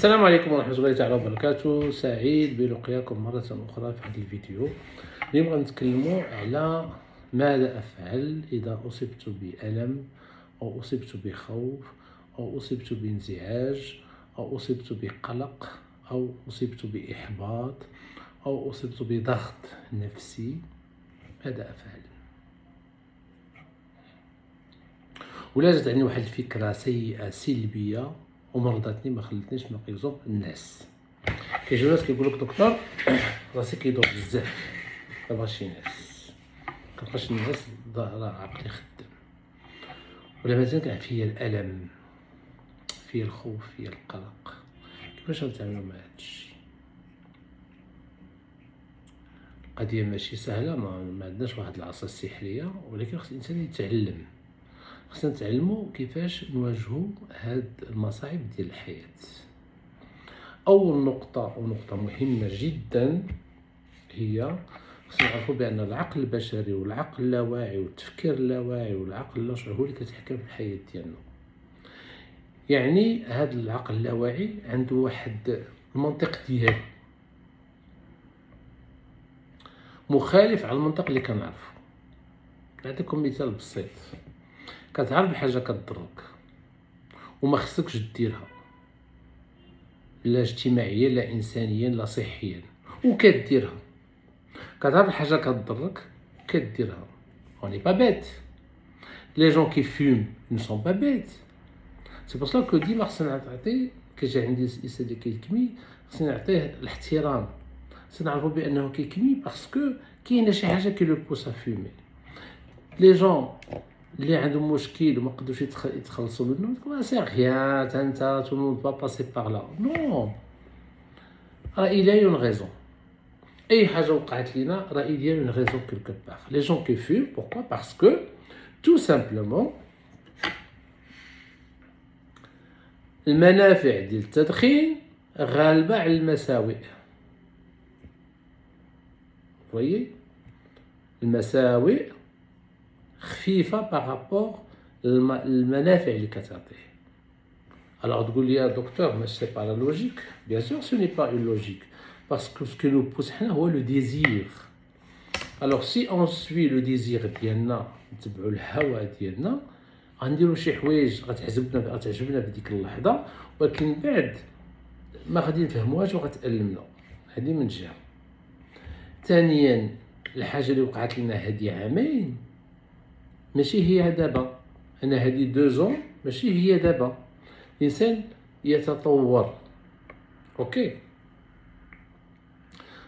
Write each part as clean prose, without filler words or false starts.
السلام عليكم ورحمة الله تعالى وبركاته. سعيد بلقياكم مرة أخرى في هذا الفيديو. اليوم غنتكلموا على ماذا أفعل إذا أصبت بألم أو أصبت بخوف أو أصبت بانزعاج أو أصبت بقلق أو أصبت بإحباط أو أصبت بضغط نفسي. ماذا أفعل؟ ولا جات عندي واحد الفكرة سيئة سلبية ومرضتني ما خلتنيش نقيزو الناس. كيجيو ناس كيقول لك دكتور راسي كيدور بزاف مابغاش ينعس، كنبقاش الناس راه عقلي خدام، ولا مثلا كان فيا الالم، فيا الخوف، فيا القلق. كيفاش نتعاملوا مع هادشي؟ قضيه ماشي سهله، ما عندناش واحد العصا السحريه، ولكن خص الانسان يتعلم. خصنا نتعلموا كيفاش نواجهوا هاد المصاعب ديال الحياه. اول نقطه ونقطه مهمه جدا هي خصنا نعرفوا بان العقل البشري والعقل اللاواعي والتفكير اللاواعي والعقل اللاشعوري هو اللي كيتحكم في الحياه ديالنا. يعني هذا العقل اللاواعي عنده واحد المنطق ديالو مخالف على المنطق اللي كنعرفو. نعطيكم مثال بسيط. كتعرف بحاجه كضرك وما خصكش ديرها، لا اجتماعيا لا انسانيا لا صحيا، وكديرها. كتعرف الحاجه كضرك كديرها. اوني با بيت. لي جون كي فيم نو سون با بيت. سي بور سلا كو ديما خصنا نعطي، كيجي عندي الانسان اللي كيكمي خصني نعطيه الاحترام. خصنا نعرفو بانه كيكمي باسكو كاينه شي حاجه كي لو بوس ا فيمي. لي جون اللي عندهم مشكل وما قدروش يتخلصوا منه تقول سي غيان انت تو مون با باسي باغ لا. نو، راه il y a une raison. اي حاجه وقعت لينا راه il y a une raison quelque part. Les gens qui fument, pourquoi? Parce que tout simplement المنافع ديال التدخين غالبه على المساوئ. voyez المساوئ خفيفه بارابور المنافع اللي كتعطيه. Alors تقول لي دكتور ما سي با لا لوجيك. bien sûr ce n'est pas une logique parce que ce que nous pousse حنا هو le désir. alors si on suit le désir ديالنا نتبعوا الهوى ديالنا غنديروا شي حوايج غتعجبنا في ديك اللحظه، ولكن بعد ما غادي نفهموهاش وغتألمنا. هذه من جهه. ثانيا الحاجه اللي وقعت لنا هذه عامين ماشي هي دابا. انا هذه 2 ans ماشي هي دابا. الانسان يتطور. اوكي،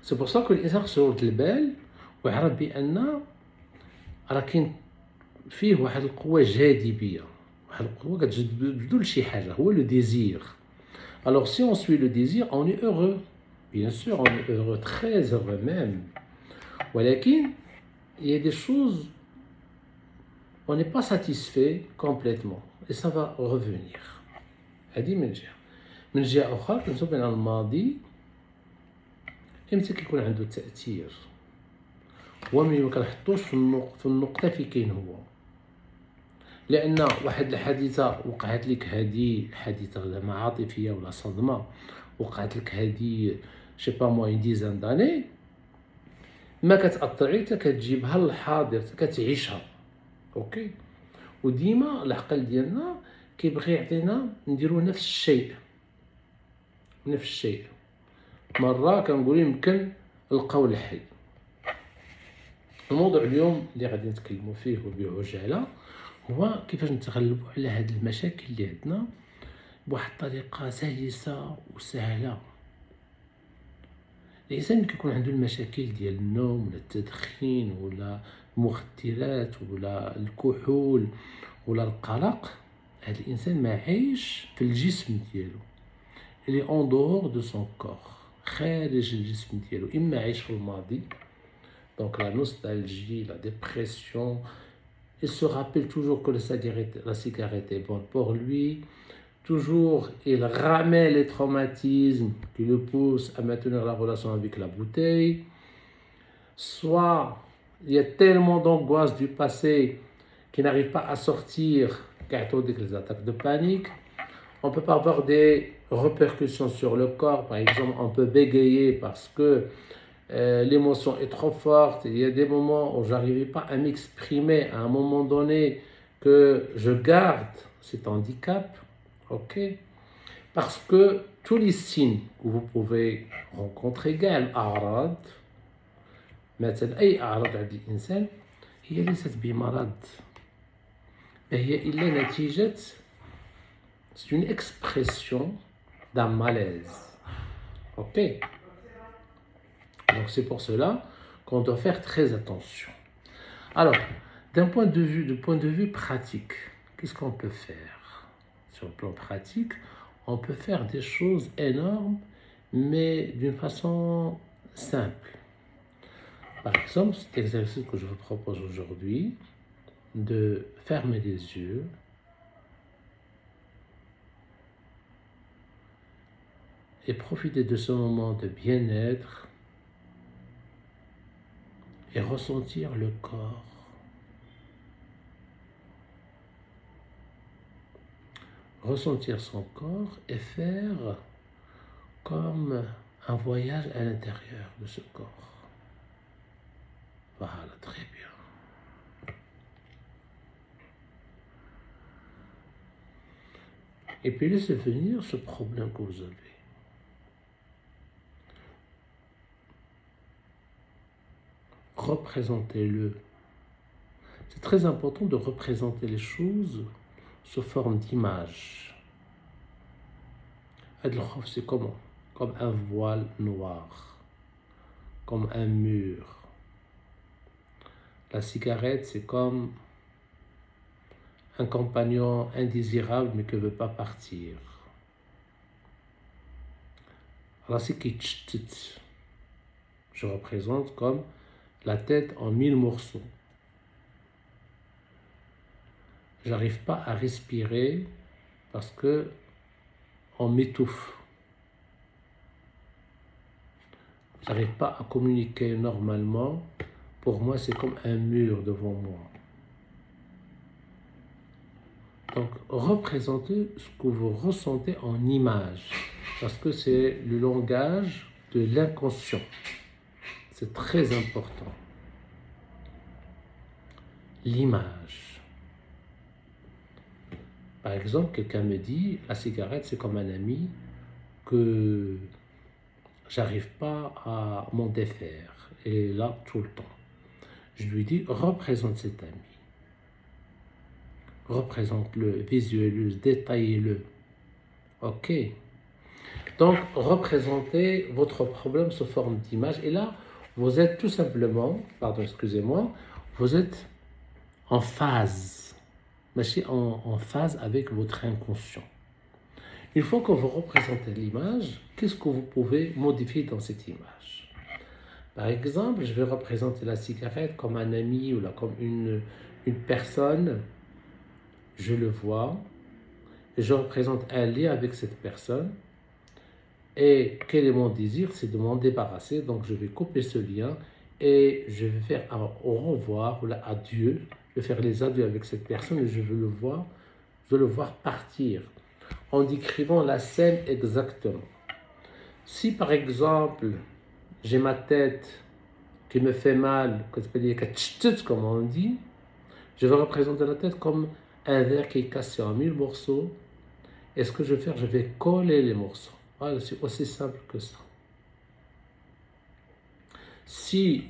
سي بور سا كو الانسان خصو يرد البال ويعرف بان راه كاين فيه واحد القوه جاذبيه، واحد القوه كتجذبو لشي حاجه، هو لو ديزير. alors si on suit le désir on est heureux, bien sûr on est heureux, très heureux même, ولكن il y a des choses on n'est pas satisfait complètement et ça va revenir. هذه من جهه. من جهه اخرى كنشوف بان الماضي امتى كيكون عنده تاثير، وملي ما كنحطوش في النقطه في كاين هو. لان واحد الحادثه وقعت لك، هذه حادثه زعما عاطفيه ولا صدمه وقعت لك هذه شي با موا اون ديزان داني، ما كتاثر عليك حتى كتجيبها للحاضر حتى كتعيشها. اوكي، وديما العقل ديالنا كيبغي يعطينا نديرو نفس الشيء. مره كنقول يمكن نلقاو الحل. الموضوع اليوم اللي غادي نتكلموا فيه وبعجاله هو كيفاش نتغلبوا على هاد المشاكل اللي عندنا بواحد الطريقه سلسه وسهله. الانسان اللي كيكون عنده المشاكل ديال النوم ولا التدخين ولا المخدرات ولا الكحول ولا القلق، هذا الانسان ما عايش في الجسم ديالو، اللي اون دور دو سون كور، خارج الجسم ديالو. اما عايش في الماضي، donc la nostalgie, la dépression. Il se rappelle toujours que la cigarette est bonne pour lui. Toujours, il ramène les traumatismes qui le poussent à maintenir la relation avec la bouteille. Soit, il y a tellement d'angoisse du passé qu'il n'arrive pas à sortir, car il y a des attaques de panique. On peut pas avoir répercussions sur le corps. Par exemple, on peut bégayer parce que l'émotion est trop forte. Il y a des moments où je n'arrivais pas à m'exprimer à un moment donné que je garde cet handicap. Ok? Parce que tous les signes que vous pouvez rencontrer قاع الأعراض مثلا أي أعراض عند الإنسان هي ليست بمرض ما هي إلا نتيجة c'est une expression d'un malaise. Ok? Donc c'est pour cela qu'on doit faire très attention. Alors, du point de vue pratique, qu'est-ce qu'on peut faire? Sur le plan pratique, on peut faire des choses énormes, mais d'une façon simple. Par exemple, cet exercice que je vous propose aujourd'hui, de fermer les yeux et profiter de ce moment de bien-être et ressentir le corps. Ressentir son corps et faire comme un voyage à l'intérieur de ce corps. Voilà, très bien. Et puis laissez venir ce problème que vous avez. Représentez-le. C'est très important de représenter les choses sous forme d'image. Adl-Khof, c'est comment? Comme un voile noir, comme un mur. La cigarette, c'est comme un compagnon indésirable mais qui ne veut pas partir. Alors c'est kitschtit. Je représente comme la tête en 1000 morceaux. J'arrive pas à respirer parce que on m'étouffe. J'arrive pas à communiquer normalement. Pour moi, c'est comme un mur devant moi. Donc, représentez ce que vous ressentez en image, parce que c'est le langage de l'inconscient. C'est très important. L'image. Par exemple, quelqu'un me dit, la cigarette, c'est comme un ami que j'arrive pas à m'en défaire. Elle est là tout le temps. Je lui dis, représente cet ami. Représente-le, visualise-le, détaillez-le. Ok? Donc, représentez votre problème sous forme d'image. Et là, vous êtes tout simplement, pardon, excusez-moi, vous êtes en phase. En phase avec votre inconscient. Une fois que vous représentez l'image, qu'est-ce que vous pouvez modifier dans cette image? Par exemple, je vais représenter la cigarette comme un ami ou là, comme une personne. Je le vois, et je représente un lien avec cette personne. Et quel est mon désir? C'est de m'en débarrasser. Donc je vais couper ce lien et je vais faire un au revoir ou adieu. Je vais faire les adieux avec cette personne et je veux le voir partir en décrivant la scène exactement. Si par exemple j'ai ma tête qui me fait mal, comme on dit, je vais représenter la tête comme un verre qui est cassé en 1000 morceaux. Et ce que je vais faire, je vais coller les morceaux. Voilà, c'est aussi simple que ça. Si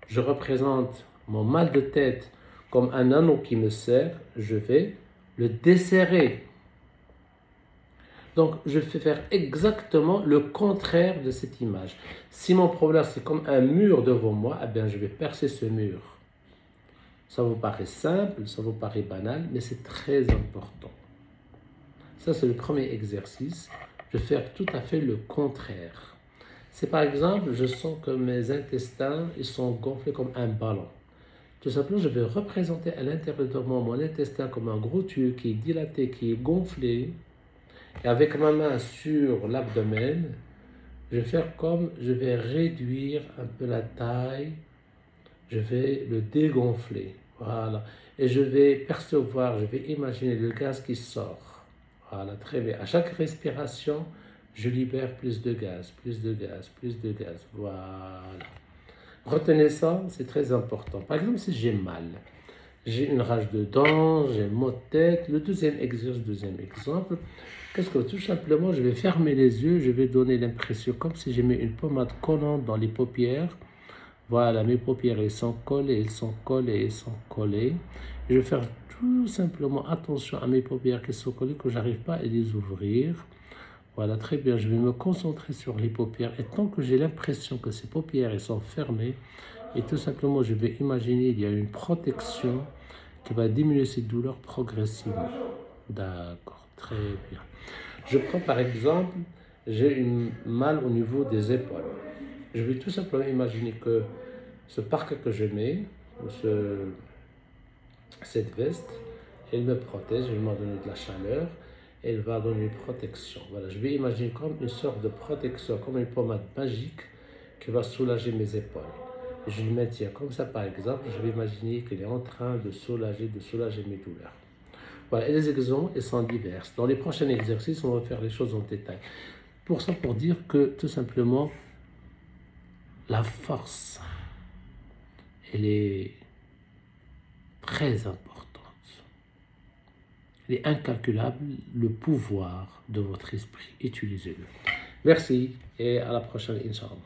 je représente mon mal de tête comme un anneau qui me serre, je vais le desserrer. Donc, je vais faire exactement le contraire de cette image. Si mon problème, c'est comme un mur devant moi, eh bien, je vais percer ce mur. Ça vous paraît simple, ça vous paraît banal, mais c'est très important. Ça, c'est le premier exercice. Je vais faire tout à fait le contraire. C'est par exemple, je sens que mes intestins, ils sont gonflés comme un ballon. Tout simplement, je vais représenter à l'intérieur de moi mon intestin comme un gros tube qui est dilaté, qui est gonflé. Et avec ma main sur l'abdomen, je vais faire comme, je vais réduire un peu la taille, je vais le dégonfler. Voilà. Et je vais percevoir, je vais imaginer le gaz qui sort. Voilà, très bien. À chaque respiration, je libère plus de gaz, plus de gaz, plus de gaz. Voilà. Retenez ça, c'est très important. Par exemple, si j'ai mal, j'ai une rage de dents, j'ai un maux de tête. Le deuxième exemple, qu'est-ce que tout simplement, je vais fermer les yeux, je vais donner l'impression comme si j'ai mis une pommade collante dans les paupières. Voilà, mes paupières, elles sont collées, elles sont collées, elles sont collées. Je vais faire tout simplement attention à mes paupières qui sont collées, que j'arrive pas à les ouvrir. Voilà, très bien. Je vais me concentrer sur les paupières. Et tant que j'ai l'impression que ces paupières elles sont fermées, et tout simplement, je vais imaginer il y a une protection qui va diminuer ces douleurs progressivement. D'accord, très bien. Je prends par exemple, j'ai une mal au niveau des épaules. Je vais tout simplement imaginer que ce parquet que je mets, ou cette veste, elle me protège, elle m'a donné de la chaleur, elle va donner une protection. Voilà, je vais imaginer comme une sorte de protection, comme une pommade magique qui va soulager mes épaules. Je le maintiens comme ça, par exemple, je vais imaginer qu'elle est en train de soulager mes douleurs. Voilà, et les exemples ils sont divers. Dans les prochains exercices, on va faire les choses en détail. Pour ça, pour dire que tout simplement, la force, elle est très importante. Il est incalculable, le pouvoir de votre esprit. Utilisez-le. Merci et à la prochaine, Inch'Allah.